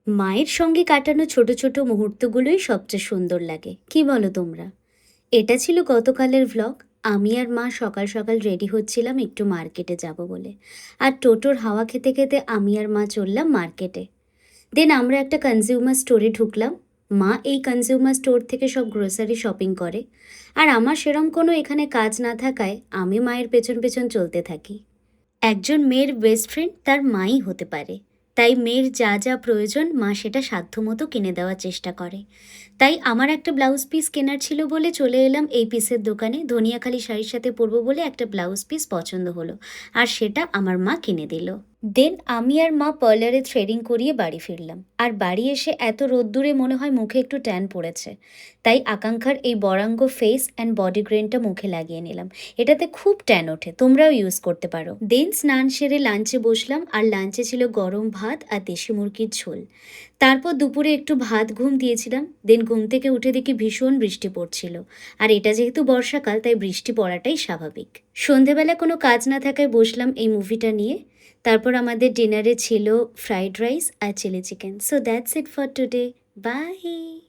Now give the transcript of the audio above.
মায়ের সঙ্গে কাটানো ছোট ছোট মুহূর্তগুলোই সবচেয়ে সুন্দর লাগে, কি বলো তোমরা? এটা ছিল গতকালের ভ্লগ। আমি আর মা সকাল সকাল রেডি হচ্ছিলাম একটু মার্কেটে যাব বলে। আর টোটোর হাওয়া খেতে খেতে আমি আর মা চললাম মার্কেটে। দেন আমরা একটা কনজিউমার স্টোরে ঢুকলাম। মা এই কনজিউমার স্টোর থেকে সব গ্রোসারি শপিং করে। আর আমার সেরম কোনো এখানে কাজ না থাকায় আমি মায়ের পেছন পেছন চলতে থাকি। একজন মেয়ের বেস্ট ফ্রেন্ড তার মাই হতে পারে। তাই মেয়ের যা যা প্রয়োজন মা সেটা সাধ্যমতো কিনে দেওয়ার চেষ্টা করে। তাই আমার একটা ব্লাউজ পিস কেনার ছিল বলে চলে এলাম এই পিসের দোকানে। ধনিয়াখালি শাড়ির সাথে পরবো বলে একটা ব্লাউজ পিস পছন্দ হলো, আর সেটা আমার মা কিনে দিল। দেন আমি আর মা পার্লারে থ্রেডিং করিয়ে বাড়ি ফিরলাম। আর বাড়ি এসে এত রোদ্দুরে মনে হয় মুখে একটু ট্যান পড়েছে। তাই আকাঙ্ক্ষার এই বরাঙ্গ ফেস অ্যান্ড বডি ক্রিমটা মুখে লাগিয়ে নিলাম। এটাতে খুব ট্যান ওঠে, তোমরাও ইউজ করতে পারো। দেন স্নান সেরে লাঞ্চে বসলাম, আর লাঞ্চে ছিল গরম ভাত আর দেশি মুরগির ঝোল। তারপর দুপুরে একটু ভাত ঘুম দিয়েছিলাম। দেন ঘুম থেকে উঠে দেখি ভীষণ বৃষ্টি পড়ছিল। আর এটা যেহেতু বর্ষাকাল তাই বৃষ্টি পড়াটাই স্বাভাবিক। সন্ধেবেলা কোনো কাজ না থাকায় বসলাম এই মুভিটা নিয়ে। তারপর আমাদের ডিনারে ছিল ফ্রাইড রাইস আর chilli chicken. So that's it for today. By.